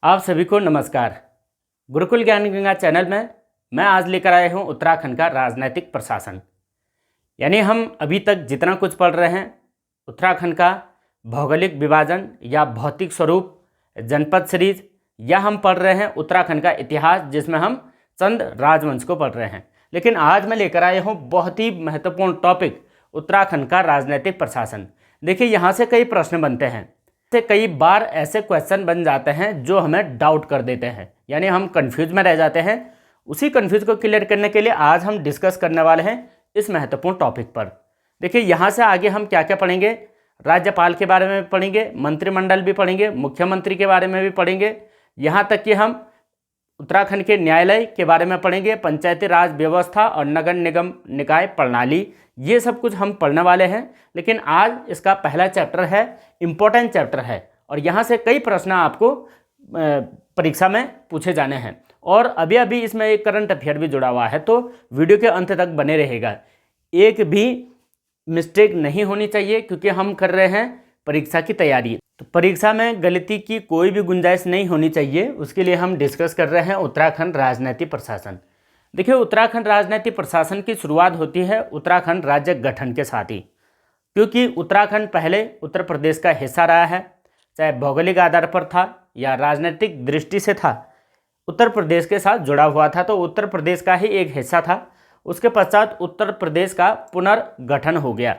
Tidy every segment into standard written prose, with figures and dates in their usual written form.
आप सभी को नमस्कार। गुरुकुल ज्ञान गंगा चैनल में मैं आज लेकर आया हूँ उत्तराखंड का राजनीतिक प्रशासन। यानी हम अभी तक जितना कुछ पढ़ रहे हैं उत्तराखंड का भौगोलिक विभाजन या भौतिक स्वरूप, जनपद सीरीज, या हम पढ़ रहे हैं उत्तराखंड का इतिहास जिसमें हम चंद राजवंश को पढ़ रहे हैं। लेकिन आज मैं लेकर आया हूँ बहुत ही महत्वपूर्ण टॉपिक, उत्तराखंड का राजनीतिक प्रशासन। देखिए, यहाँ से कई प्रश्न बनते हैं, से कई बार ऐसे क्वेश्चन बन जाते हैं जो हमें डाउट कर देते हैं, यानी हम कंफ्यूज में रह जाते हैं। उसी कंफ्यूज को क्लियर करने के लिए आज हम डिस्कस करने वाले हैं इस महत्वपूर्ण टॉपिक पर। देखिए, यहाँ से आगे हम क्या क्या पढ़ेंगे, राज्यपाल के बारे में पढ़ेंगे, मंत्रिमंडल भी पढ़ेंगे, मुख्यमंत्री के बारे में भी पढ़ेंगे, यहाँ तक कि हम उत्तराखंड के न्यायालय के बारे में पढ़ेंगे, पंचायती राज व्यवस्था और नगर निगम निकाय प्रणाली, ये सब कुछ हम पढ़ने वाले हैं। लेकिन आज इसका पहला चैप्टर है, इम्पोर्टेंट चैप्टर है, और यहाँ से कई प्रश्न आपको परीक्षा में पूछे जाने हैं। और अभी अभी इसमें एक करंट अफेयर भी जुड़ा हुआ है, तो वीडियो के अंत तक बने रहेगा। एक भी मिस्टेक नहीं होनी चाहिए क्योंकि हम कर रहे हैं परीक्षा की तैयारी, तो परीक्षा में गलती की कोई भी गुंजाइश नहीं होनी चाहिए। उसके लिए हम डिस्कस कर रहे हैं उत्तराखंड राजनीतिक प्रशासन। देखिए, उत्तराखंड राजनीतिक प्रशासन की शुरुआत होती है उत्तराखंड राज्य गठन के साथ ही, क्योंकि उत्तराखंड पहले उत्तर प्रदेश का हिस्सा रहा है, चाहे भौगोलिक आधार पर था या राजनीतिक दृष्टि से था, उत्तर प्रदेश के साथ जुड़ा हुआ था, तो उत्तर प्रदेश का ही एक हिस्सा था। उसके पश्चात उत्तर प्रदेश का पुनर्गठन हो गया।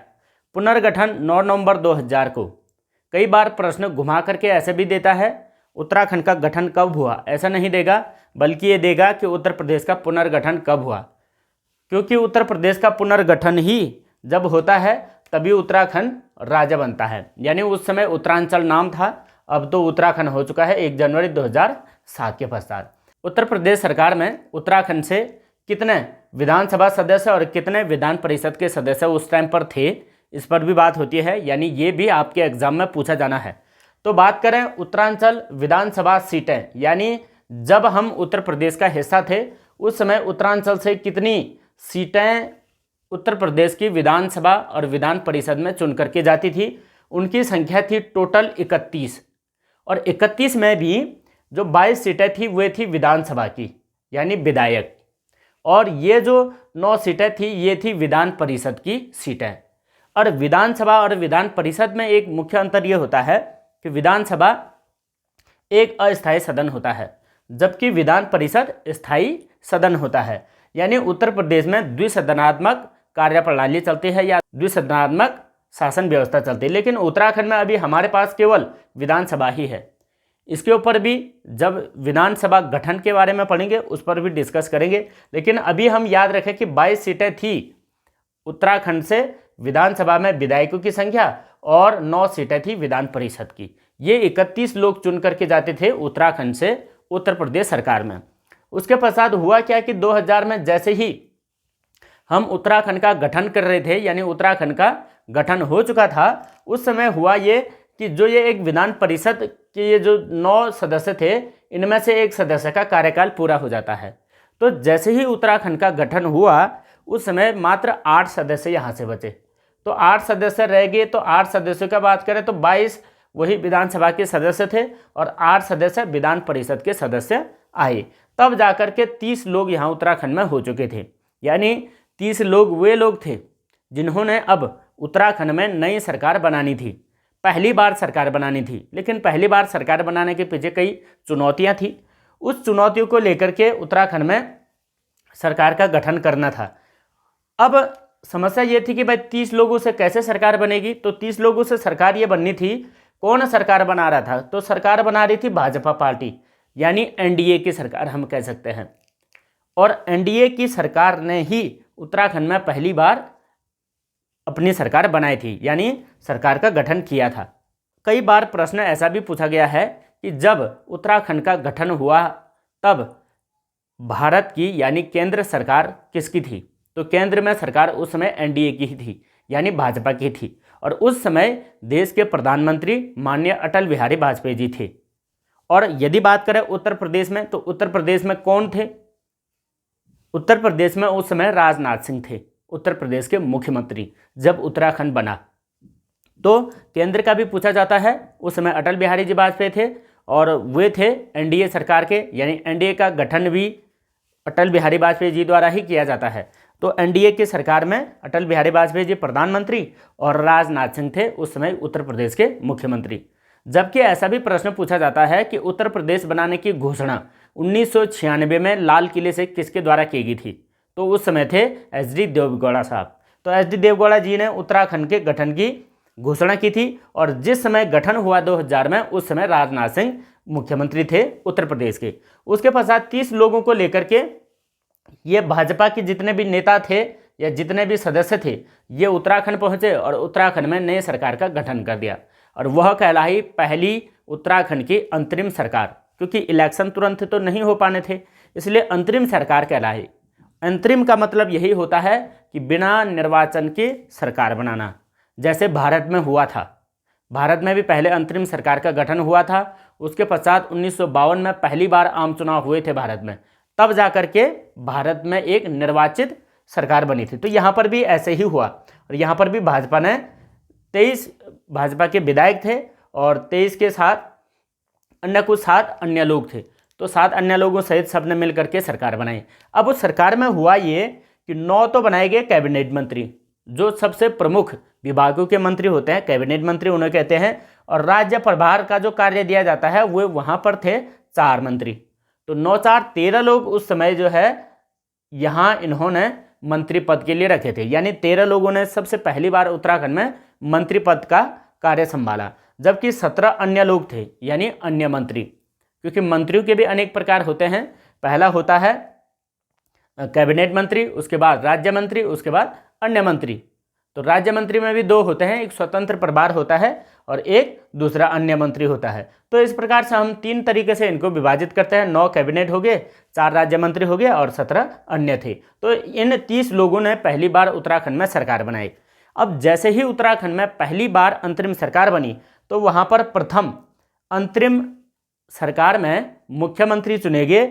पुनर्गठन 9 नवंबर 2000 को। कई बार प्रश्न घुमा करके ऐसे भी देता है उत्तराखंड का गठन कब हुआ, ऐसा नहीं देगा, बल्कि ये देगा कि उत्तर प्रदेश का पुनर्गठन कब हुआ, क्योंकि उत्तर प्रदेश का पुनर्गठन ही जब होता है तभी उत्तराखंड राज्य बनता है। यानी उस समय उत्तरांचल नाम था, अब तो उत्तराखंड हो चुका है 1 जनवरी 2007 के पश्चात। उत्तर प्रदेश सरकार में उत्तराखंड से कितने विधानसभा सदस्य और कितने विधान परिषद के सदस्य उस टाइम पर थे, इस पर भी बात होती है, यानी ये भी आपके एग्जाम में पूछा जाना है। तो बात करें उत्तरांचल विधानसभा सीटें, यानी जब हम उत्तर प्रदेश का हिस्सा थे उस समय उत्तरांचल से कितनी सीटें उत्तर प्रदेश की विधानसभा और विधान परिषद में चुन करके जाती थी, उनकी संख्या थी टोटल 31। और 31 में भी जो 22 सीटें थी वे थी विधानसभा की, यानी विधायक, और ये जो 9 सीटें थी ये थी विधान परिषद की सीटें। और विधानसभा और विधान परिषद में एक मुख्य अंतर ये होता है कि विधानसभा एक अस्थायी सदन होता है, जबकि विधान परिषद स्थायी सदन होता है। यानी उत्तर प्रदेश में द्विसदनात्मक कार्यप्रणाली चलती है या द्विसदनात्मक शासन व्यवस्था चलती है, लेकिन उत्तराखंड में अभी हमारे पास केवल विधानसभा ही है। इसके ऊपर भी जब विधानसभा गठन के बारे में पढ़ेंगे उस पर भी डिस्कस करेंगे। लेकिन अभी हम याद रखें कि 22 सीटें थी उत्तराखंड से विधानसभा में विधायकों की संख्या, और 9 सीटें थी विधान परिषद की। ये 31 लोग चुन करके जाते थे उत्तराखंड से उत्तर प्रदेश सरकार में। उसके पश्चात हुआ क्या कि 2000 में जैसे ही हम उत्तराखंड का गठन कर रहे थे, यानी उत्तराखंड का गठन हो चुका था, उस समय हुआ ये कि जो ये एक विधान परिषद के ये जो 9 सदस्य थे, इनमें से एक सदस्य का कार्यकाल पूरा हो जाता है। तो जैसे ही उत्तराखंड का गठन हुआ उस समय मात्र 8 सदस्य यहाँ से बचे। तो 8 सदस्य रह गए, तो 8 सदस्यों का बात करें तो 22 वही विधानसभा के सदस्य थे और 8 सदस्य विधान परिषद के सदस्य आए। तब जाकर के 30 लोग यहाँ उत्तराखंड में हो चुके थे। यानी 30 लोग वे लोग थे जिन्होंने अब उत्तराखंड में नई सरकार बनानी थी, पहली बार सरकार बनानी थी। लेकिन पहली बार सरकार बनाने के पीछे कई चुनौतियाँ थी। उस चुनौतियों को लेकर के उत्तराखंड में सरकार का गठन करना था। अब समस्या ये थी कि भाई 30 लोगों से कैसे सरकार बनेगी, तो 30 लोगों से सरकार ये बननी थी। कौन सरकार बना रहा था, तो सरकार बना रही थी भाजपा पार्टी, यानी एनडीए की सरकार हम कह सकते हैं। और एनडीए की सरकार ने ही उत्तराखंड में पहली बार अपनी सरकार बनाई थी, यानी सरकार का गठन किया था। कई बार प्रश्न ऐसा भी पूछा गया है कि जब उत्तराखंड का गठन हुआ तब भारत की यानी केंद्र सरकार किसकी थी, तो केंद्र में सरकार उस समय एनडीए की ही थी, यानी भाजपा की थी। और उस समय देश के प्रधानमंत्री माननीय अटल बिहारी वाजपेयी जी थे। और यदि बात करें उत्तर प्रदेश में, तो उत्तर प्रदेश में कौन थे, उत्तर प्रदेश में उस समय राजनाथ सिंह थे, उत्तर प्रदेश के मुख्यमंत्री, जब उत्तराखंड बना। तो केंद्र का भी पूछा जाता है, उस समय अटल बिहारी जी वाजपेयी थे और वे थे एनडीए सरकार के, यानी एनडीए का गठन भी अटल बिहारी वाजपेयी जी द्वारा ही किया जाता है। तो एनडीए की सरकार में अटल बिहारी वाजपेयी जी प्रधानमंत्री और राजनाथ सिंह थे उस समय उत्तर प्रदेश के मुख्यमंत्री। जबकि ऐसा भी प्रश्न पूछा जाता है कि उत्तर प्रदेश बनाने की घोषणा 1996 में लाल किले से किसके द्वारा की गई थी? तो उस समय थे एच.डी. देवगौड़ा साहब। तो एच.डी. देवगौड़ा जी ने उत्तराखंड के गठन की घोषणा की थी और जिस समय गठन हुआ 2000 में, उस समय राजनाथ सिंह मुख्यमंत्री थे उत्तर प्रदेश के। उसके पश्चात 30 लोगों को लेकर के ये भाजपा के जितने भी नेता थे या जितने भी सदस्य थे, ये उत्तराखंड पहुंचे और उत्तराखंड में नए सरकार का गठन कर दिया और वह कहलाई पहली उत्तराखंड की अंतरिम सरकार, क्योंकि इलेक्शन तुरंत तो नहीं हो पाने थे, इसलिए अंतरिम सरकार कहलाई। अंतरिम का मतलब यही होता है कि बिना निर्वाचन के सरकार बनाना, जैसे भारत में हुआ था। भारत में भी पहले अंतरिम सरकार का गठन हुआ था, उसके पश्चात 1952 में पहली बार आम चुनाव हुए थे भारत में, तब जाकर के भारत में एक निर्वाचित सरकार बनी थी। तो यहाँ पर भी ऐसे ही हुआ और यहाँ पर भी भाजपा ने 23 भाजपा के विधायक थे और 23 के साथ अन्य कुछ 7 अन्य लोग थे, तो 7 अन्य लोगों सहित सबने मिल करके सरकार बनाई। अब उस सरकार में हुआ ये कि 9 तो बनाए गए कैबिनेट मंत्री, जो सबसे प्रमुख विभागों के मंत्री होते हैं, कैबिनेट मंत्री उन्हें कहते हैं, और राज्य प्रभार का जो कार्य दिया जाता है वो वहाँ पर थे 4 मंत्री। तो 9 4 13 लोग उस समय जो है यहाँ इन्होंने मंत्री पद के लिए रखे थे, यानी 13 लोगों ने सबसे पहली बार उत्तराखंड में मंत्री पद का कार्य संभाला, जबकि 17 अन्य लोग थे, यानी अन्य मंत्री, क्योंकि मंत्रियों के भी अनेक प्रकार होते हैं। पहला होता है कैबिनेट मंत्री, उसके बाद राज्य मंत्री, उसके बाद अन्य मंत्री। तो राज्य मंत्री में भी 2 होते हैं, एक स्वतंत्र प्रभार होता है और एक दूसरा अन्य मंत्री होता है। तो इस प्रकार से हम 3 तरीके से इनको विभाजित करते हैं। 9 कैबिनेट हो गए, 4 राज्य मंत्री हो गए और 17 अन्य थे। तो इन 30 लोगों ने पहली बार उत्तराखंड में सरकार बनाई। अब जैसे ही उत्तराखंड में पहली बार अंतरिम सरकार बनी, तो वहाँ पर प्रथम अंतरिम सरकार में मुख्यमंत्री चुने गए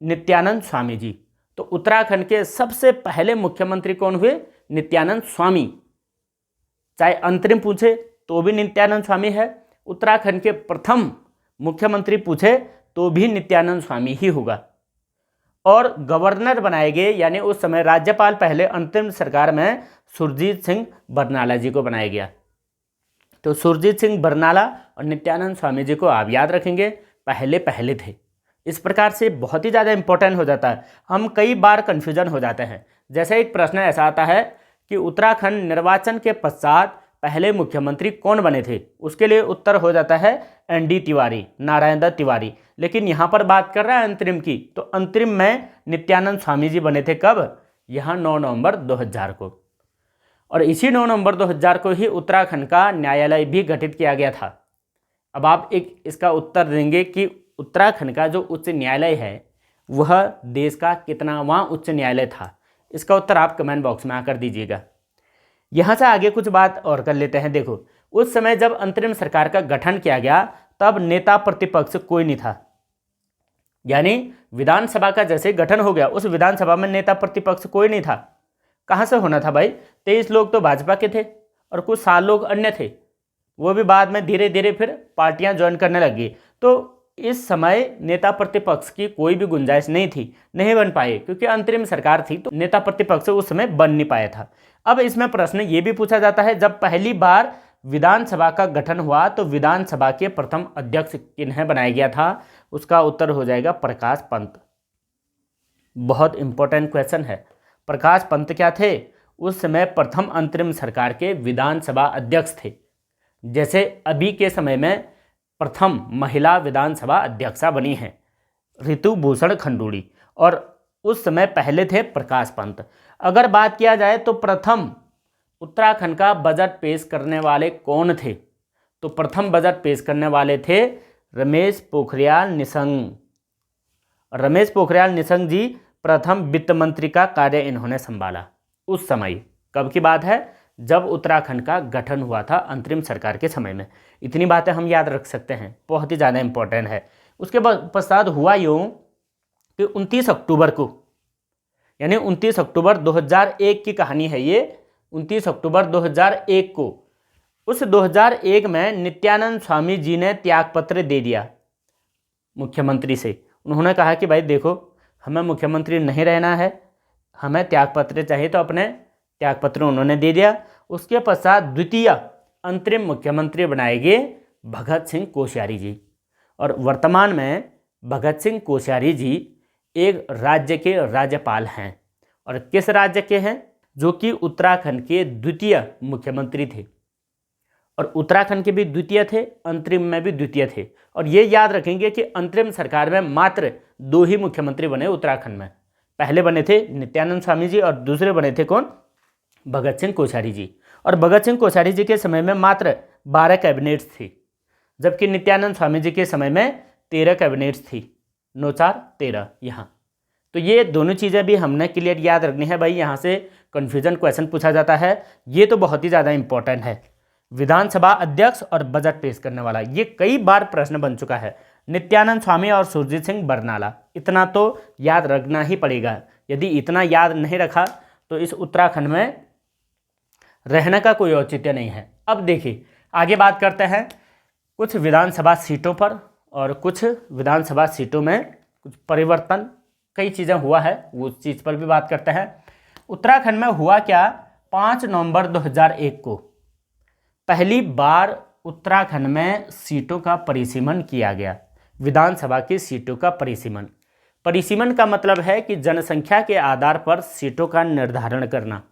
नित्यानंद स्वामी जी। तो उत्तराखंड के सबसे पहले मुख्यमंत्री कौन हुए? नित्यानंद स्वामी। चाहे अंतरिम पूछे तो भी नित्यानंद स्वामी है, उत्तराखंड के प्रथम मुख्यमंत्री पूछे तो भी नित्यानंद स्वामी ही होगा। और गवर्नर बनाए गए, यानी उस समय राज्यपाल पहले अंतरिम सरकार में सुरजीत सिंह बरनाला जी को बनाया गया। तो सुरजीत सिंह बरनाला और नित्यानंद स्वामी जी को आप याद रखेंगे, पहले पहले थे। इस प्रकार से बहुत ही ज़्यादा इंपॉर्टेंट हो जाता है, हम कई बार कन्फ्यूजन हो जाते हैं। जैसे एक प्रश्न ऐसा आता है कि उत्तराखंड निर्वाचन के पश्चात पहले मुख्यमंत्री कौन बने थे, उसके लिए उत्तर हो जाता है एन.डी. तिवारी, नारायण दत्त तिवारी। लेकिन यहाँ पर बात कर रहा है अंतरिम की, तो अंतरिम में नित्यानंद स्वामी जी बने थे कब? यहाँ 9 नवंबर 2000 को। और इसी 9 नवंबर 2000 को ही उत्तराखंड का न्यायालय भी गठित किया गया था। अब आप एक इसका उत्तर देंगे कि उत्तराखंड का जो उच्च न्यायालय है वह देश का कितनावां उच्च न्यायालय था? इसका उत्तर आप कमेंट बॉक्स में आकर दीजिएगा। यहाँ से आगे कुछ बात और कर लेते हैं। देखो, उस समय जब अंतरिम सरकार का गठन किया गया तब नेता प्रतिपक्ष कोई नहीं था, यानी विधानसभा का जैसे गठन हो गया उस विधानसभा में नेता प्रतिपक्ष कोई नहीं था। कहाँ से होना था भाई? 23 लोग तो भाजपा के थे और कुछ 7 लोग अन्य थे, वो भी बाद में धीरे धीरे फिर पार्टियां ज्वाइन करने लगी। तो इस समय नेता प्रतिपक्ष की कोई भी गुंजाइश नहीं थी, नहीं बन पाए, क्योंकि अंतरिम सरकार थी तो नेता प्रतिपक्ष उस समय बन नहीं पाया था। अब इसमें प्रश्न ये भी पूछा जाता है, जब पहली बार विधानसभा का गठन हुआ तो विधानसभा के प्रथम अध्यक्ष किन्हें बनाया गया था? उसका उत्तर हो जाएगा प्रकाश पंत। बहुत इंपॉर्टेंट क्वेश्चन है। प्रकाश पंत क्या थे? उस समय प्रथम अंतरिम सरकार के विधानसभा अध्यक्ष थे, जैसे अभी के समय में प्रथम महिला विधानसभा अध्यक्षा बनी हैं ऋतु भूषण खंडूड़ी, और उस समय पहले थे प्रकाश पंत। अगर बात किया जाए तो प्रथम उत्तराखंड का बजट पेश करने वाले कौन थे? तो प्रथम बजट पेश करने वाले थे रमेश पोखरियाल निशंक। रमेश पोखरियाल निशंक जी प्रथम वित्त मंत्री का कार्य इन्होंने संभाला। उस समय कब की बात है? जब उत्तराखंड का गठन हुआ था अंतरिम सरकार के समय में। इतनी बातें हम याद रख सकते हैं, बहुत ही ज़्यादा इंपॉर्टेंट है। उसके पश्चात हुआ यूँ कि 29 अक्टूबर को, यानी 29 अक्टूबर 2001 की कहानी है ये। 29 अक्टूबर 2001 को, उस 2001 में नित्यानंद स्वामी जी ने त्यागपत्र दे दिया। मुख्यमंत्री से। उन्होंने कहा कि भाई देखो, हमें मुख्यमंत्री नहीं रहना है, हमें त्यागपत्र चाहिए, तो अपने त्यागपत्र उन्होंने दे दिया। उसके पश्चात द्वितीय अंतरिम मुख्यमंत्री बनाए गए भगत सिंह कोश्यारी जी। और वर्तमान में भगत सिंह कोश्यारी जी एक राज्य के राज्यपाल हैं। और किस राज्य के हैं? जो कि उत्तराखंड के द्वितीय मुख्यमंत्री थे। और उत्तराखंड के भी द्वितीय थे, अंतरिम में भी द्वितीय थे। और ये याद रखेंगे कि अंतरिम सरकार में मात्र 2 ही मुख्यमंत्री बने उत्तराखंड में। पहले बने थे नित्यानंद स्वामी जी और दूसरे बने थे कौन? भगत सिंह कोश्यारी जी। और भगत सिंह कोश्यारी जी के समय में मात्र 12 कैबिनेट्स थी, जबकि नित्यानंद स्वामी जी के समय में 13 कैबिनेट्स थी। 9 4 13 यहाँ। तो ये दोनों चीज़ें भी हमने क्लियर याद रखनी है भाई। यहाँ से कन्फ्यूजन क्वेश्चन पूछा जाता है, ये तो बहुत ही ज़्यादा इंपॉर्टेंट है। विधानसभा अध्यक्ष और बजट पेश करने वाला, ये कई बार प्रश्न बन चुका है। नित्यानंद स्वामी और सुरजीत सिंह बरनाला, इतना तो याद रखना ही पड़ेगा। यदि इतना याद नहीं रखा तो इस उत्तराखंड में रहने का कोई औचित्य नहीं है। अब देखिए आगे बात करते हैं कुछ विधानसभा सीटों पर, और कुछ विधानसभा सीटों में कुछ परिवर्तन, कई चीज़ें हुआ है, वो उस चीज़ पर भी बात करते हैं। उत्तराखंड में हुआ क्या? 5 नवंबर 2001 को पहली बार उत्तराखंड में सीटों का परिसीमन किया गया। विधानसभा की सीटों का परिसीमन। परिसीमन का मतलब है कि जनसंख्या के आधार पर सीटों का निर्धारण करना,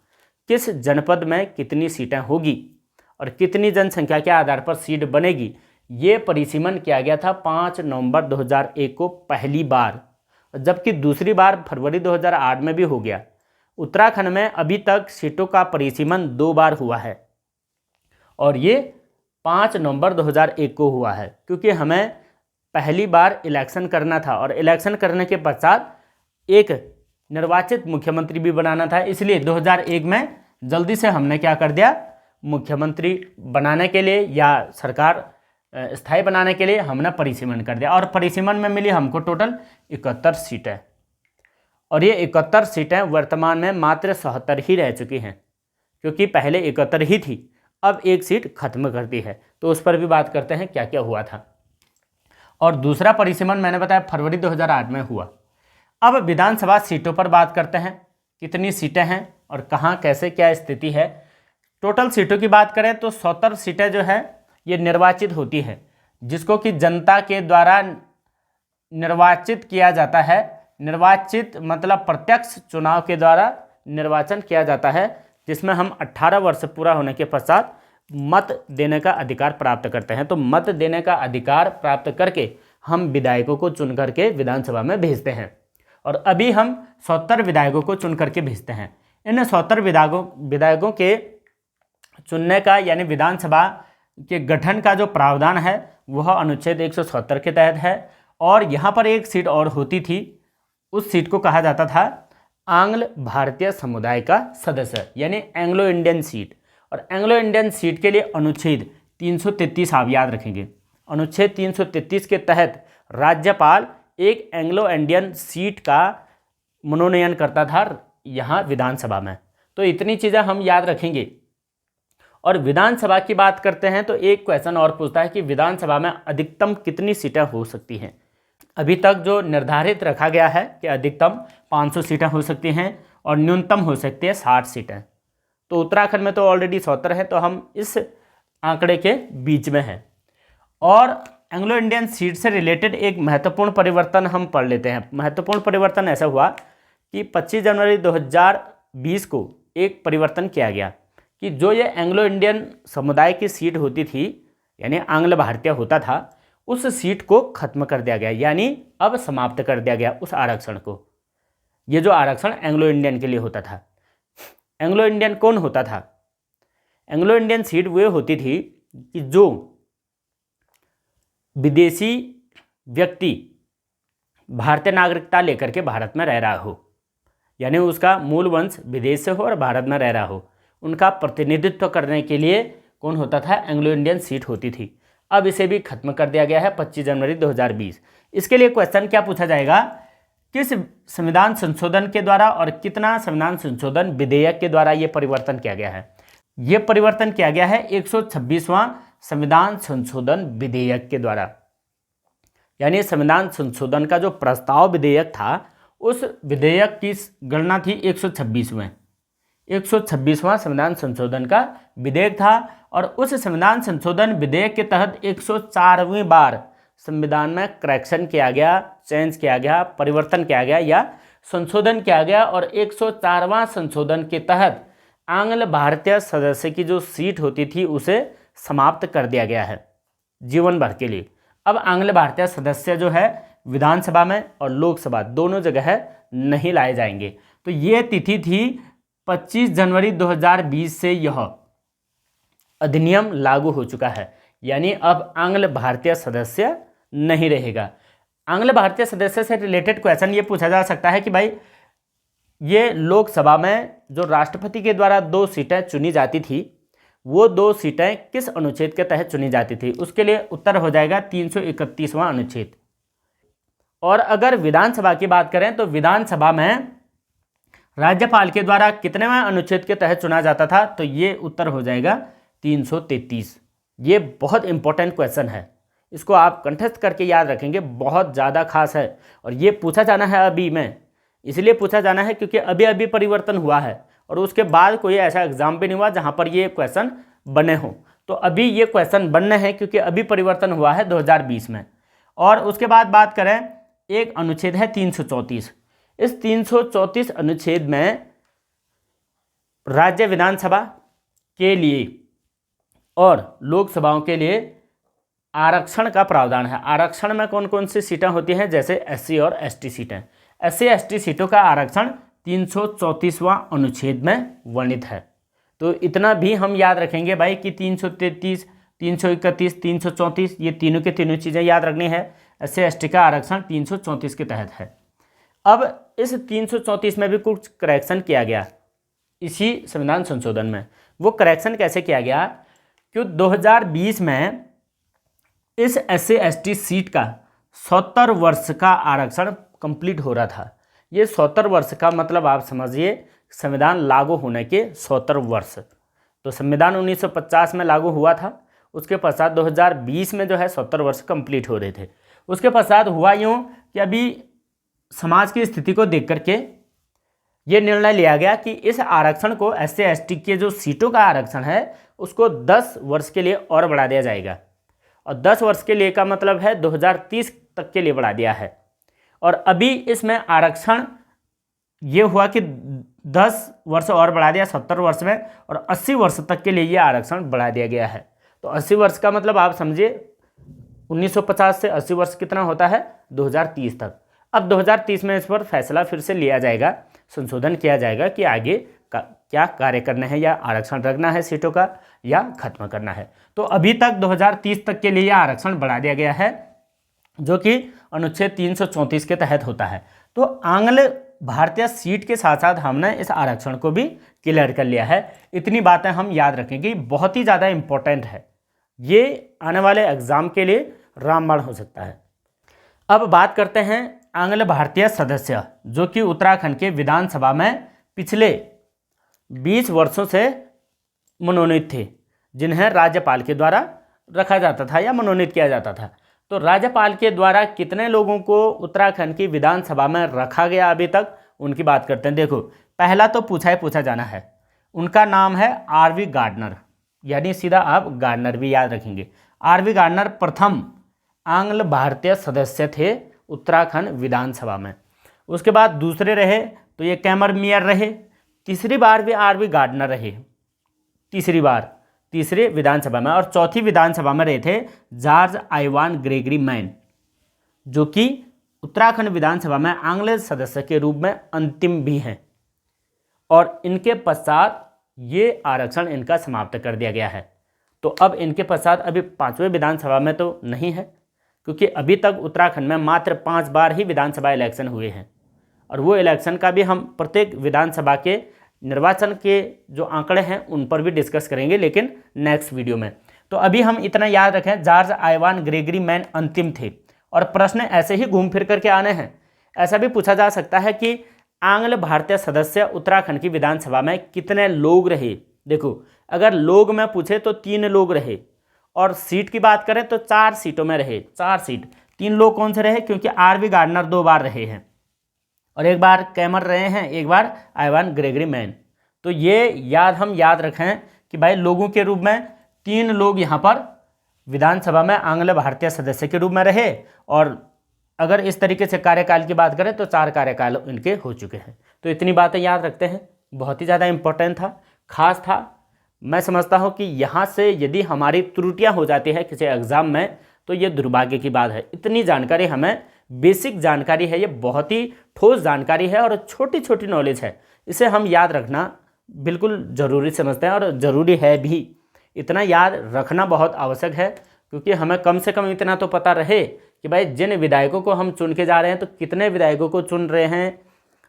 किस जनपद में कितनी सीटें होगी और कितनी जनसंख्या के आधार पर सीट बनेगी, ये परिसीमन किया गया था 5 नवंबर 2001 को पहली बार, जबकि दूसरी बार फरवरी 2008 में भी हो गया। उत्तराखंड में अभी तक सीटों का परिसीमन 2 बार हुआ है, और ये 5 नवंबर 2001 को हुआ है, क्योंकि हमें पहली बार इलेक्शन करना था और इलेक्शन करने के पश्चात एक निर्वाचित मुख्यमंत्री भी बनाना था। इसलिए 2001 में जल्दी से हमने क्या कर दिया, मुख्यमंत्री बनाने के लिए या सरकार स्थायी बनाने के लिए हमने परिसीमन कर दिया। और परिसीमन में मिली हमको टोटल 71 सीटें, और ये 71 सीटें वर्तमान में मात्र 77 ही रह चुकी हैं, क्योंकि पहले 71 ही थी, अब एक सीट खत्म कर दी है। तो उस पर भी बात करते हैं क्या क्या हुआ था। और दूसरा परिसीमन मैंने बताया फरवरी 2008 में हुआ। अब विधानसभा सीटों पर बात करते हैं, कितनी सीटें हैं और कहाँ कैसे क्या स्थिति है। टोटल सीटों की बात करें तो 70 सीटें जो है ये निर्वाचित होती है, जिसको कि जनता के द्वारा निर्वाचित किया जाता है। निर्वाचित मतलब प्रत्यक्ष चुनाव के द्वारा निर्वाचन किया जाता है, जिसमें हम 18 वर्ष पूरा होने के पश्चात मत देने का अधिकार प्राप्त करते हैं। तो मत देने का अधिकार प्राप्त करके हम विधायकों को चुन करके विधानसभा में भेजते हैं, और अभी हम 70 विधायकों को चुन करके भेजते हैं। इन 70 विधायकों के चुनने का यानी विधानसभा के गठन का जो प्रावधान है वह अनुच्छेद 170 के तहत है। और यहाँ पर एक सीट और होती थी, उस सीट को कहा जाता था आंग्ल भारतीय समुदाय का सदस्य, यानी एंग्लो इंडियन सीट। और एंग्लो इंडियन सीट के लिए अनुच्छेद 333 आप याद रखेंगे। अनुच्छेद 333 के तहत राज्यपाल एक एंग्लो इंडियन सीट का मनोनयन करता था यहाँ विधानसभा में। तो इतनी चीज़ें हम याद रखेंगे। और विधानसभा की बात करते हैं तो एक क्वेश्चन और पूछता है कि विधानसभा में अधिकतम कितनी सीटें हो सकती हैं। अभी तक जो निर्धारित रखा गया है कि अधिकतम 500 सीटें हो सकती हैं और न्यूनतम हो सकती है 60 सीटें। तो उत्तराखंड में तो ऑलरेडी 70 है, तो हम इस आंकड़े के बीच में हैं। और एंग्लो इंडियन सीट से रिलेटेड एक महत्वपूर्ण परिवर्तन हम पढ़ लेते हैं। महत्वपूर्ण परिवर्तन ऐसा हुआ कि 25 जनवरी 2020 को एक परिवर्तन किया गया कि जो ये एंग्लो इंडियन समुदाय की सीट होती थी, यानी आंग्ल भारतीय होता था, उस सीट को खत्म कर दिया गया, यानी अब समाप्त कर दिया गया उस आरक्षण को। ये जो आरक्षण एंग्लो इंडियन के लिए होता था, एंग्लो इंडियन कौन होता था? एंग्लो इंडियन सीट वो होती थी कि जो विदेशी व्यक्ति भारतीय नागरिकता लेकर के भारत में रह रहा हो, यानी उसका मूल वंश विदेश से हो और भारत में रह रहा हो, उनका प्रतिनिधित्व करने के लिए कौन होता था? एंग्लो इंडियन सीट होती थी। अब इसे भी खत्म कर दिया गया है 25 जनवरी 2020। इसके लिए क्वेश्चन क्या पूछा जाएगा? किस संविधान संशोधन के द्वारा और कितना संविधान संशोधन विधेयक के द्वारा ये परिवर्तन किया गया है? ये परिवर्तन किया गया है 126वां संविधान संशोधन विधेयक के द्वारा। यानी संविधान संशोधन का जो प्रस्ताव विधेयक था, उस विधेयक की गणना थी 126वां संविधान संशोधन का विधेयक था। और उस संविधान संशोधन विधेयक के तहत 104वीं बार संविधान में करेक्शन किया गया, चेंज किया गया, परिवर्तन किया गया या संशोधन किया गया। और 104वां संशोधन के तहत आंग्ल भारतीय सदस्य की जो सीट होती थी उसे समाप्त कर दिया गया है जीवन भर के लिए। अब आंग्ल भारतीय सदस्य जो है विधानसभा में और लोकसभा दोनों जगह नहीं लाए जाएंगे। तो ये तिथि थी 25 जनवरी 2020 से यह अधिनियम लागू हो चुका है। यानी अब आंग्ल भारतीय सदस्य नहीं रहेगा। आंग्ल भारतीय सदस्य से रिलेटेड क्वेश्चन ये पूछा जा सकता है कि भाई ये लोकसभा में जो राष्ट्रपति के द्वारा 2 सीटें चुनी जाती थी, वो 2 सीटें किस अनुच्छेद के तहत चुनी जाती थी? उसके लिए उत्तर हो जाएगा 331वां अनुच्छेद। और अगर विधानसभा की बात करें तो विधानसभा में राज्यपाल के द्वारा कितनेवां अनुच्छेद के तहत चुना जाता था? तो ये उत्तर हो जाएगा 333। ये बहुत इंपॉर्टेंट क्वेश्चन है, इसको आप कंठस्थ करके याद रखेंगे, बहुत ज़्यादा खास है। और ये पूछा जाना है अभी में, इसलिए पूछा जाना है क्योंकि अभी अभी परिवर्तन हुआ है और उसके बाद कोई ऐसा एग्जाम भी नहीं हुआ जहाँ पर ये क्वेश्चन बने हों। तो अभी ये क्वेश्चन बनने हैं क्योंकि अभी परिवर्तन हुआ है 2020 में। और उसके बाद बात करें, एक अनुच्छेद है 334। इस 334 अनुच्छेद में राज्य विधानसभा के लिए और लोकसभाओं के लिए आरक्षण का प्रावधान है। आरक्षण में कौन कौन सी सीटें होती हैं? जैसे एससी और एसटी सीटें। एससी एसटी सीटों का आरक्षण 334वां अनुच्छेद में वर्णित है। तो इतना भी हम याद रखेंगे भाई कि 333, 331, 334 ये तीनों के तीनों चीज़ें याद रखनी है। एससी एसटी का आरक्षण 334 के तहत है। अब इस 334 में भी कुछ करेक्शन किया गया इसी संविधान संशोधन में। वो करेक्शन कैसे किया गया कि 2020 में इस एससी एसटी सीट का 70 वर्ष का आरक्षण कंप्लीट हो रहा था। ये 70 वर्ष का मतलब आप समझिए संविधान लागू होने के 70 वर्ष। तो संविधान 1950 में लागू हुआ था, उसके पश्चात 2020 में जो है 70 वर्ष कंप्लीट हो रहे थे। उसके पश्चात हुआ यूँ कि अभी समाज की स्थिति को देख करके ये निर्णय लिया गया कि इस आरक्षण को एससी एसटी के जो सीटों का आरक्षण है उसको 10 वर्ष के लिए और बढ़ा दिया जाएगा। और 10 वर्ष के लिए का मतलब है 2030 तक के लिए बढ़ा दिया है। और अभी इसमें आरक्षण ये हुआ कि 10 वर्ष और बढ़ा दिया 70 वर्ष में, और 80 वर्ष तक के लिए ये आरक्षण बढ़ा दिया गया है। तो 80 वर्ष का मतलब आप समझिए 1950 से 80 वर्ष कितना होता है? 2030 तक। अब 2030 में इस पर फैसला फिर से लिया जाएगा, संशोधन किया जाएगा कि आगे क्या कार्य करना है, या आरक्षण रखना है सीटों का या खत्म करना है। तो अभी तक 2030 तक के लिए आरक्षण बढ़ा दिया गया है, जो कि अनुच्छेद 334 के तहत होता है। तो आंग्ल भारतीय सीट के साथ साथ हमने इस आरक्षण को भी क्लियर कर लिया है। इतनी बातें हम याद रखेंगे, बहुत ही ज़्यादा इम्पोर्टेंट है, ये आने वाले एग्जाम के लिए रामबाण हो सकता है। अब बात करते हैं आंग्ल भारतीय सदस्य जो कि उत्तराखंड के विधानसभा में पिछले 20 वर्षों से मनोनीत थे, जिन्हें राज्यपाल के द्वारा रखा जाता था या मनोनीत किया जाता था। तो राज्यपाल के द्वारा कितने लोगों को उत्तराखंड की विधानसभा में रखा गया अभी तक, उनकी बात करते हैं। देखो, पहला तो पूछा जाना है, उनका नाम है आरवी गार्डनर, यानी सीधा आप गार्डनर भी याद रखेंगे। आरवी गार्डनर प्रथम आंग्ल भारतीय सदस्य थे उत्तराखंड विधानसभा में। उसके बाद दूसरे रहे तो ये कैमर मेयर रहे, तीसरी बार भी आरवी गार्डनर रहे, तीसरे विधानसभा में। और चौथी विधानसभा में रहे थे जॉर्ज आइवान ग्रेगरी मैन, जो कि उत्तराखंड विधानसभा में आंग्ल सदस्य के रूप में अंतिम भी हैं। और इनके पश्चात ये आरक्षण इनका समाप्त कर दिया गया है। तो अब इनके पश्चात अभी 5वें विधानसभा में तो नहीं है, क्योंकि अभी तक उत्तराखंड में मात्र 5 बार ही विधानसभा इलेक्शन हुए हैं। और वो इलेक्शन का भी हम प्रत्येक विधानसभा के निर्वाचन के जो आंकड़े हैं उन पर भी डिस्कस करेंगे, लेकिन नेक्स्ट वीडियो में। तो अभी हम इतना याद रखें, जॉर्ज आइवान ग्रेगरी मैन अंतिम थे। और प्रश्न ऐसे ही घूम फिर करके आने हैं। ऐसा भी पूछा जा सकता है कि आंग्ल भारतीय सदस्य उत्तराखंड की विधानसभा में कितने लोग रहे। देखो, अगर लोग में पूछे तो 3 लोग रहे, और सीट की बात करें तो 4 सीटों में रहे, 4 सीट, 3 लोग कौन से रहे, क्योंकि आरवी गार्डनर 2 बार रहे हैं और 1 बार कैमर रहे हैं, 1 बार आइवान ग्रेगरी मैन। तो ये हम याद रखें कि भाई लोगों के रूप में 3 लोग यहाँ पर विधानसभा में आंग्ल भारतीय सदस्य के रूप में रहे, और अगर इस तरीके से कार्यकाल की बात करें तो 4 कार्यकाल इनके हो चुके हैं। तो इतनी बातें याद रखते हैं, बहुत ही ज़्यादा इम्पोर्टेंट था, खास था। मैं समझता हूँ कि यहाँ से यदि हमारी त्रुटियाँ हो जाती है किसी एग्ज़ाम में तो ये दुर्भाग्य की बात है। इतनी जानकारी हमें, बेसिक जानकारी है, ये बहुत ही ठोस जानकारी है और छोटी छोटी नॉलेज है, इसे हम याद रखना बिल्कुल ज़रूरी समझते हैं और ज़रूरी है भी। इतना याद रखना बहुत आवश्यक है, क्योंकि हमें कम से कम इतना तो पता रहे कि भाई जिन विधायकों को हम चुन के जा रहे हैं तो कितने विधायकों को चुन रहे हैं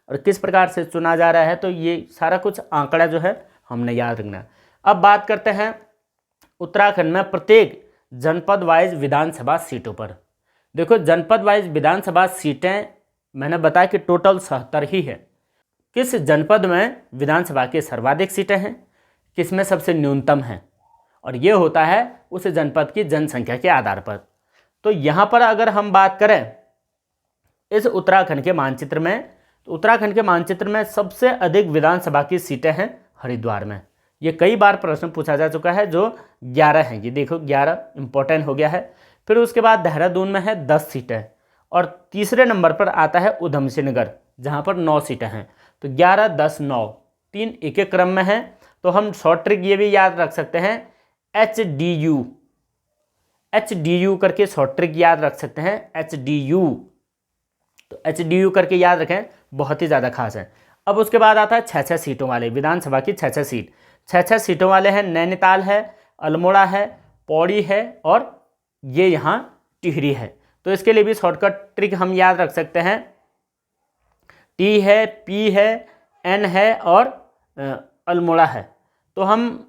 और किस प्रकार से चुना जा रहा है। तो ये सारा कुछ आंकड़ा जो है हमने याद रखना। अब बात करते हैं उत्तराखंड में प्रत्येक जनपद वाइज विधानसभा सीटों पर। देखो, जनपद वाइज विधानसभा सीटें मैंने बताया कि टोटल 77 ही है। किस जनपद में विधानसभा की सर्वाधिक सीटें हैं, किस में सबसे न्यूनतम हैं, और ये होता है उस जनपद की जनसंख्या के आधार पर। तो यहाँ पर अगर हम बात करें इस उत्तराखंड के मानचित्र में, तो उत्तराखंड के मानचित्र में सबसे अधिक विधानसभा की सीटें हैं हरिद्वार में। ये कई बार प्रश्न पूछा जा चुका है, जो 11 हैं। ये देखो 11 इंपॉर्टेंट हो गया है। फिर उसके बाद देहरादून में है 10 सीटें, और तीसरे नंबर पर आता है उधम सिंह नगर, जहाँ पर 9 सीटें हैं। तो 11, 10, 9, 3 एक एक क्रम में हैं। तो हम शॉर्ट ट्रिक ये भी याद रख सकते हैं, HDU करके शॉर्ट ट्रिक याद रख सकते हैं, HDU। तो HDU करके याद रखें, बहुत ही ज़्यादा खास है। अब उसके बाद आता है 6-6 सीटों वाले विधानसभा की 6-6 सीट। 6-6 सीटों वाले हैं, नैनीताल है, अल्मोड़ा है, पौड़ी है और ये यहाँ टिहरी है। तो इसके लिए भी शॉर्टकट ट्रिक हम याद रख सकते हैं, T है, P है, N है और अल्मोड़ा है। तो हम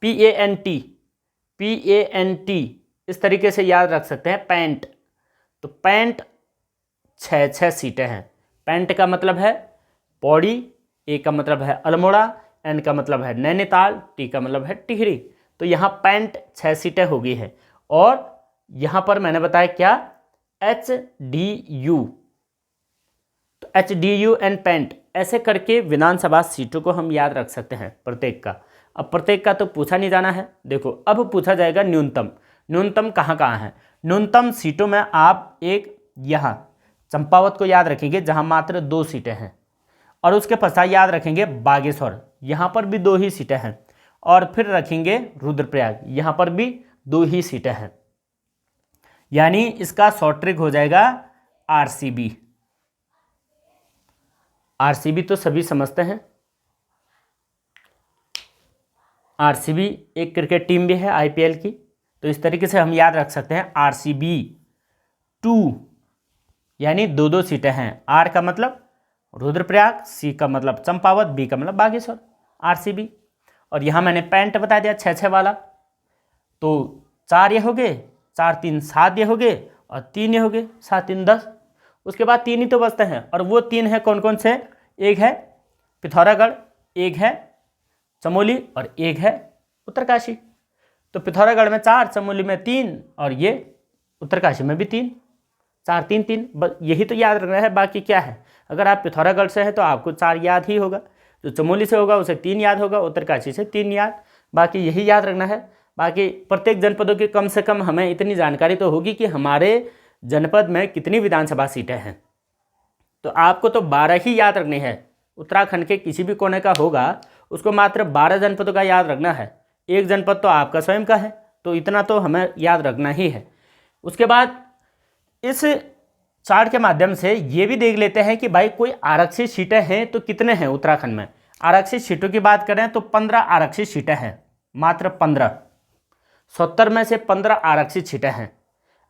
PANT इस तरीके से याद रख सकते हैं, पैंट। तो पैंट 6-6 सीटें हैं। पैंट का मतलब है पौड़ी, A का मतलब है अल्मोड़ा, N का मतलब है नैनीताल, T का मतलब है टिहरी। तो यहाँ पैंट 6 सीटें हो गई है। और यहाँ पर मैंने बताया क्या, HDU। तो HDU एंड पैंट, ऐसे करके विधानसभा सीटों को हम याद रख सकते हैं प्रत्येक का। अब प्रत्येक का तो पूछा नहीं जाना है। देखो, अब पूछा जाएगा न्यूनतम। न्यूनतम कहाँ कहाँ है? न्यूनतम सीटों में आप एक यहाँ चंपावत को याद रखेंगे, जहाँ मात्र 2 सीटें हैं, और उसके पश्चात याद रखेंगे बागेश्वर, यहाँ पर भी 2 ही सीटें हैं, और फिर रखेंगे रुद्रप्रयाग, यहाँ पर भी 2 ही सीटें हैं। यानी इसका शॉर्ट ट्रिक हो जाएगा RCB। RCB तो सभी समझते हैं, RCB एक क्रिकेट टीम भी है IPL की। तो इस तरीके से हम याद रख सकते हैं RCB 2, यानी 2-2 सीटें हैं। R का मतलब रुद्रप्रयाग, C का मतलब चंपावत, B का मतलब बागेश्वर, RCB। और यहाँ मैंने पैंट बता दिया 6-6 वाला। तो 4 ये हो गए, 4-3 7 ये हो गए, और 3 ये हो गए, 7-3 10। उसके बाद 3 ही तो बचते हैं, और वो 3 है कौन कौन से? एक है पिथौरागढ़, एक है चमोली और एक है उत्तरकाशी। तो पिथौरागढ़ में 4, चमोली में 3 और ये उत्तरकाशी में भी 3। 4-3-3, बस यही तो याद रखना है। बाकी क्या है, अगर आप पिथौरागढ़ से हैं तो आपको 4 याद ही होगा, जो चमोली से होगा उसे 3 याद होगा, उत्तरकाशी से 3 याद, बाकी यही याद रखना है। बाकी प्रत्येक जनपदों की कम से कम हमें इतनी जानकारी तो होगी कि हमारे जनपद में कितनी विधानसभा सीटें हैं। तो आपको तो 12 ही याद रखनी है। उत्तराखंड के किसी भी कोने का होगा, उसको मात्र 12 जनपदों का याद रखना है। एक जनपद तो आपका स्वयं का है, तो इतना तो हमें याद रखना ही है। उसके बाद इस चार्ट के माध्यम से ये भी देख लेते हैं कि भाई कोई आरक्षित सीटें हैं तो कितने हैं उत्तराखंड में। आरक्षित सीटों की बात करें तो 15 आरक्षित सीटें हैं, मात्र 15। 70 में से 15 आरक्षित सीटें हैं।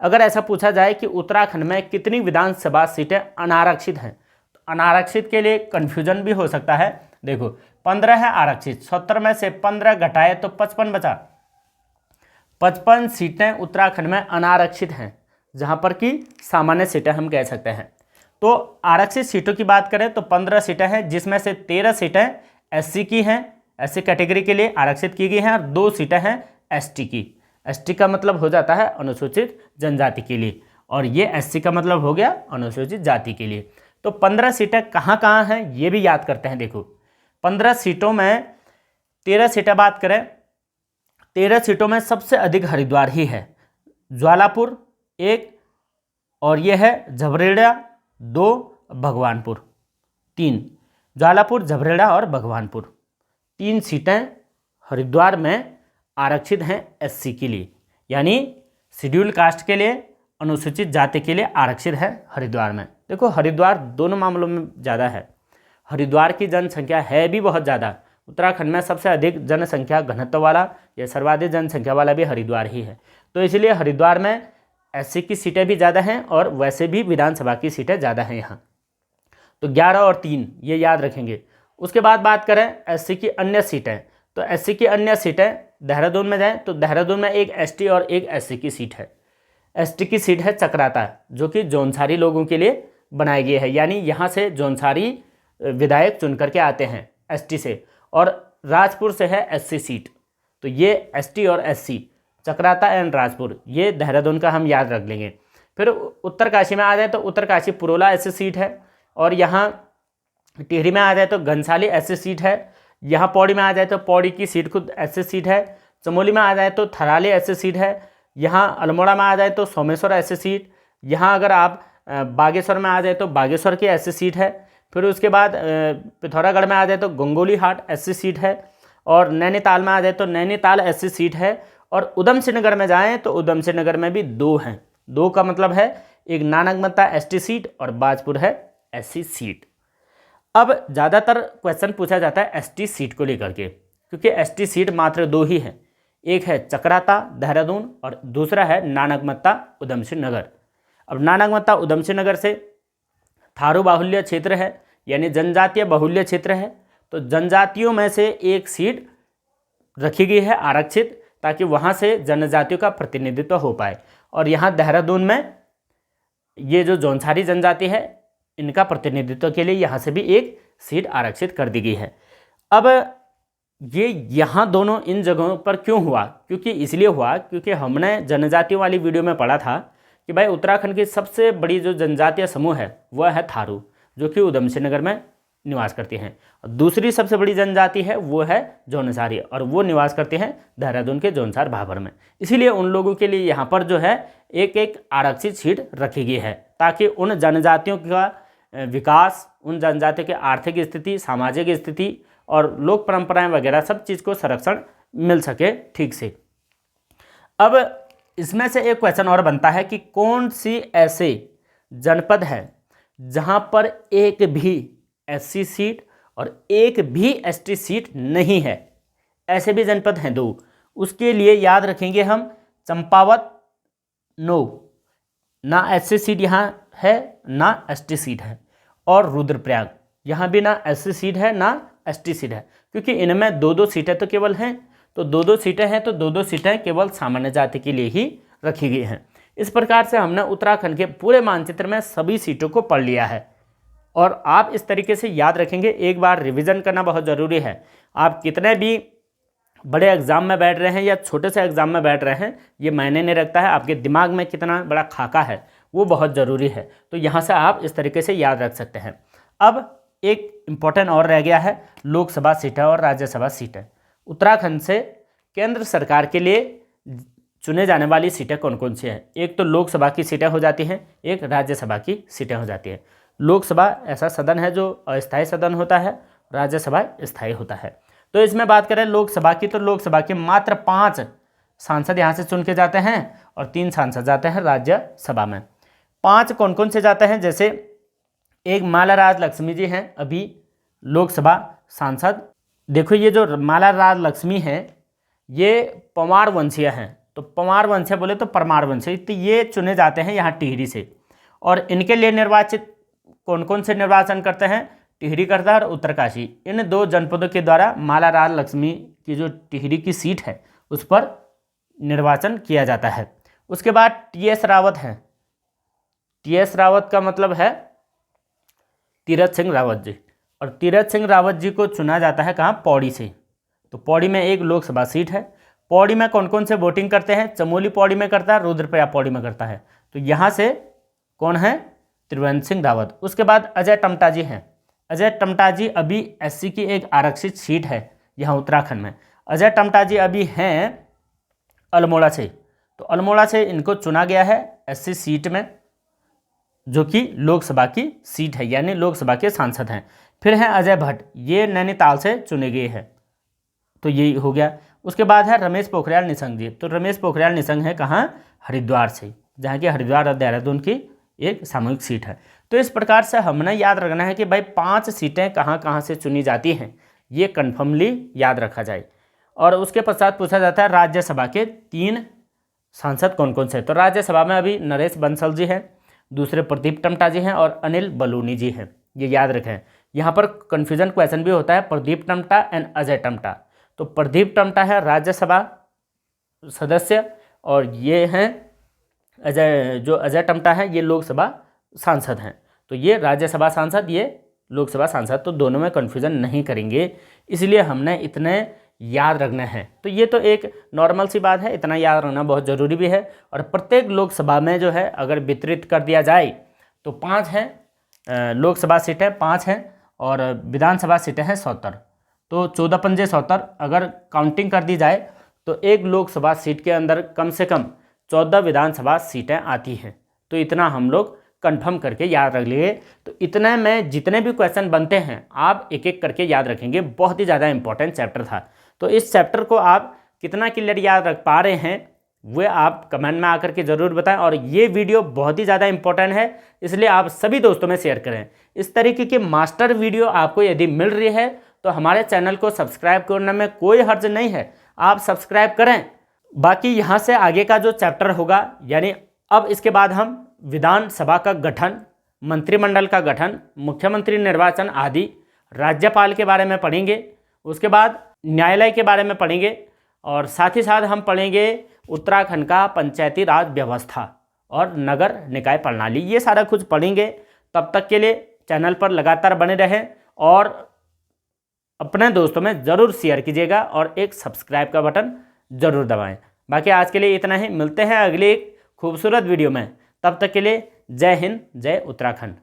अगर ऐसा पूछा जाए कि उत्तराखंड में कितनी विधानसभा सीटें अनारक्षित हैं, तो अनारक्षित के लिए कन्फ्यूजन भी हो सकता है। देखो, 15 है आरक्षित, 70 में से 15 घटाए तो 55 बचा। 55 सीटें उत्तराखंड में अनारक्षित हैं, जहाँ पर कि सामान्य सीटें हम कह सकते हैं। तो आरक्षित सीटों की बात करें तो 15 सीटें हैं, जिसमें से 13 सीटें SC की हैं, SC कैटेगरी के लिए आरक्षित की गई हैं, और 2 सीटें हैं ST की। एसटी का मतलब हो जाता है अनुसूचित जनजाति के लिए, और ये एससी का मतलब हो गया अनुसूचित जाति के लिए। तो 15 सीटें कहाँ कहाँ हैं ये भी याद करते हैं। देखो 15 सीटों में 13 सीटें बात करें, 13 सीटों में सबसे अधिक हरिद्वार ही है। ज्वालापुर 1, और ये है झबरेड़ा 2, भगवानपुर 3। ज्वालापुर, झबरेड़ा और भगवानपुर 3 सीटें हरिद्वार में आरक्षित हैं एससी के लिए, यानी शेड्यूल कास्ट के लिए, अनुसूचित जाति के लिए आरक्षित है हरिद्वार में। देखो हरिद्वार दोनों मामलों में ज़्यादा है। हरिद्वार की जनसंख्या है भी बहुत ज़्यादा। उत्तराखंड में सबसे अधिक जनसंख्या घनत्व वाला या सर्वाधिक जनसंख्या वाला भी हरिद्वार ही है। तो इसलिए हरिद्वार में एससी की सीटें भी ज़्यादा हैं और वैसे भी विधानसभा की सीटें ज़्यादा हैं यहाँ। तो 11 और 3 ये याद रखेंगे। उसके बाद बात करें एससी की अन्य सीटें, तो एससी की अन्य सीटें देहरादून में जाएं तो देहरादून में एक एसटी और एक एससी की सीट है। एसटी की सीट है चक्राता, जो कि जौनसारी लोगों के लिए बनाई गई है, यानी यहाँ से जौनसारी विधायक चुन करके आते हैं एसटी से, और राजपुर से है एससी सीट। तो ये एसटी और एससी चक्राता एंड राजपुर ये देहरादून का हम याद रख लेंगे। फिर उत्तरकाशी में आ जाए तो उत्तरकाशी पुरोला एससी सीट है, और यहाँ टिहरी में आ जाए तो घनसाली एससी सीट है। यहाँ पौड़ी में आ जाए तो पौड़ी की सीट खुद एससी सीट है। चमोली में आ जाए तो थराली एससी सीट है। यहाँ अल्मोड़ा में आ जाए तो सोमेश्वर एससी सीट। यहाँ अगर आप बागेश्वर में आ जाए तो बागेश्वर की एससी सीट है। फिर उसके बाद पिथौरागढ़ में आ जाए तो गंगोली हाट एससी सीट है, और नैनीताल में आ जाए तो नैनीताल एससी सीट है। और उधम सिंह नगर में जाएँ तो उधम सिंह नगर में भी 2 हैं। 2 का मतलब है एक नानकमत्ता एसटी सीट और बाजपुर है एससी सीट। अब ज़्यादातर क्वेश्चन पूछा जाता है एसटी सीट को लेकर के, क्योंकि एसटी सीट मात्र 2 ही हैं। एक है चक्राता देहरादून और दूसरा है नानकमत्ता उधम सिंह नगर। अब नानकमत्ता उधम सिंह नगर से थारू बाहुल्य क्षेत्र है, यानी जनजातीय बाहुल्य क्षेत्र है। तो जनजातियों में से एक सीट रखी गई है आरक्षित, ताकि वहाँ से जनजातियों का प्रतिनिधित्व हो पाए। और यहाँ देहरादून में ये जो जौनसारी जनजाति है इनका प्रतिनिधित्व के लिए यहाँ से भी एक सीट आरक्षित कर दी गई है। अब ये यहाँ दोनों इन जगहों पर क्यों हुआ? क्योंकि इसलिए हुआ क्योंकि हमने जनजातियों वाली वीडियो में पढ़ा था कि भाई उत्तराखंड की सबसे बड़ी जो जनजातीय समूह है वह है थारू, जो कि उधम सिंह नगर में निवास करती हैं। और दूसरी सबसे बड़ी जनजाति है वो है जौनसारी, और वो निवास करते हैं देहरादून के जौनसार भाबर में। इसीलिए उन लोगों के लिए यहाँ पर जो है एक एक आरक्षित सीट रखी गई है, ताकि उन जनजातियों का विकास, उन जनजातियों की आर्थिक स्थिति, सामाजिक स्थिति और लोक परंपराएं वगैरह सब चीज़ को संरक्षण मिल सके ठीक से। अब इसमें से एक क्वेश्चन और बनता है कि कौन सी ऐसे जनपद है जहां पर एक भी एससी सीट और एक भी एसटी सीट नहीं है? ऐसे भी जनपद हैं 2। उसके लिए याद रखेंगे हम चंपावत 9, ना एससी सीट यहाँ है ना एसटी सीट है, और रुद्रप्रयाग यहाँ भी ना एससी सीट है ना एसटी सीट है, क्योंकि इनमें 2-2 सीटें तो केवल हैं। तो 2-2 सीटें हैं तो 2-2 सीटें केवल सामान्य जाति के लिए ही रखी गई हैं। इस प्रकार से हमने उत्तराखंड के पूरे मानचित्र में सभी सीटों को पढ़ लिया है, और आप इस तरीके से याद रखेंगे। एक बार रिवीजन करना बहुत ज़रूरी है। आप कितने भी बड़े एग्जाम में बैठ रहे हैं या छोटे से एग्जाम में बैठ रहे हैं, ये मायने नहीं रखता है। आपके दिमाग में कितना बड़ा खाका है वो बहुत ज़रूरी है। तो यहाँ से आप इस तरीके से याद रख सकते हैं। अब एक इम्पॉर्टेंट और रह गया है, लोकसभा सीटें और राज्यसभा सीटें। उत्तराखंड से केंद्र सरकार के लिए चुने जाने वाली सीटें कौन कौन सी हैं? एक तो लोकसभा की सीटें हो जाती हैं, एक राज्यसभा की सीटें हो जाती हैं। लोकसभा ऐसा सदन है जो अस्थायी सदन होता है, राज्यसभा स्थायी होता है। तो इसमें बात करें लोकसभा की, तो लोकसभा के मात्र 5 सांसद यहाँ से चुन के जाते हैं और 3 सांसद जाते हैं राज्यसभा में। 5 कौन कौन से जाते हैं? जैसे एक मालाराज लक्ष्मी जी हैं अभी लोकसभा सांसद। देखो ये जो मालाराज लक्ष्मी हैं ये पंवार वंशीय हैं। तो पंवार वंशीय बोले तो परमार वंशीय, तो ये चुने जाते हैं यहाँ टिहरी से। और इनके लिए निर्वाचित कौन कौन से निर्वाचन करते हैं? टिहरी करता है और उत्तरकाशी। इन 2 जनपदों के द्वारा मालाराज लक्ष्मी की जो टिहरी की सीट है उस पर निर्वाचन किया जाता है। उसके बाद टीएस रावत हैं। टीएस रावत का मतलब है तीरथ सिंह रावत जी, और तीरथ सिंह रावत जी को चुना जाता है कहाँ? पौड़ी से। तो पौड़ी में एक लोकसभा सीट है। पौड़ी में कौन कौन से वोटिंग करते हैं? चमोली पौड़ी में करता है, रुद्रप्रयाग पौड़ी में करता है। तो यहाँ से कौन है? त्रिवेंद्र सिंह रावत। उसके बाद अजय टमटा जी हैं। अजय टमटा जी अभी एससी की एक आरक्षित सीट है यहाँ उत्तराखंड में। अजय टमटा जी अभी हैं अल्मोड़ा से। तो अल्मोड़ा से इनको चुना गया है एससी सीट में, जो कि लोकसभा की सीट है, यानी लोकसभा के सांसद हैं। फिर हैं अजय भट्ट, ये नैनीताल से चुने गए हैं। तो ये हो गया। उसके बाद है रमेश पोखरियाल निशंक जी। तो रमेश पोखरियाल निशंक है कहाँ? हरिद्वार से, जहाँ की हरिद्वार और देहरादून की एक सामूहिक सीट है। तो इस प्रकार से हमने याद रखना है कि भाई 5 सीटें कहाँ कहाँ से चुनी जाती हैं, ये कन्फर्मली याद रखा जाए। और उसके पश्चात पूछा जाता है राज्यसभा के 3 सांसद कौन कौन से। तो राज्यसभा में अभी नरेश बंसल जी हैं, दूसरे प्रदीप टमटा जी हैं और अनिल बलूनी जी हैं। ये याद रखें। यहाँ पर कन्फ्यूजन क्वेश्चन भी होता है, प्रदीप टमटा एंड अजय टमटा। तो प्रदीप टमटा है राज्यसभा सदस्य और ये हैं अजय टमटा है, ये लोकसभा सांसद हैं। तो ये राज्यसभा सांसद, ये लोकसभा सांसद, तो दोनों में कन्फ्यूजन नहीं करेंगे, इसलिए हमने इतने याद रखना है। तो ये तो एक नॉर्मल सी बात है, इतना याद रखना बहुत ज़रूरी भी है। और प्रत्येक लोकसभा में जो है अगर वितरित कर दिया जाए तो 5 हैं लोकसभा सीटें, 5 हैं और विधानसभा सीटें हैं 70। तो 14 पंजे 70 अगर काउंटिंग कर दी जाए तो एक लोकसभा सीट के अंदर कम से कम 14 विधानसभा सीटें आती हैं। तो इतना हम लोग कंफर्म करके याद रख लिए। तो इतने में जितने भी क्वेश्चन बनते हैं आप एक एक करके याद रखेंगे। बहुत ही ज़्यादा इंपॉर्टेंट चैप्टर था। तो इस चैप्टर को आप कितना क्लियर याद रख पा रहे हैं वह आप कमेंट में आकर के ज़रूर बताएं। और ये वीडियो बहुत ही ज़्यादा इंपॉर्टेंट है, इसलिए आप सभी दोस्तों में शेयर करें। इस तरीके की मास्टर वीडियो आपको यदि मिल रही है तो हमारे चैनल को सब्सक्राइब करने में कोई हर्ज नहीं है, आप सब्सक्राइब करें। बाकी यहाँ से आगे का जो चैप्टर होगा, यानी अब इसके बाद हम विधानसभा का गठन, मंत्रिमंडल का गठन, मुख्यमंत्री निर्वाचन आदि, राज्यपाल के बारे में पढ़ेंगे। उसके बाद न्यायालय के बारे में पढ़ेंगे और साथ ही साथ हम पढ़ेंगे उत्तराखंड का पंचायती राज व्यवस्था और नगर निकाय प्रणाली। ये सारा कुछ पढ़ेंगे। तब तक के लिए चैनल पर लगातार बने रहें और अपने दोस्तों में ज़रूर शेयर कीजिएगा और एक सब्सक्राइब का बटन ज़रूर दबाएं। बाकी आज के लिए इतना ही, मिलते हैं अगली एक खूबसूरत वीडियो में। तब तक के लिए जय हिंद, जय उत्तराखंड।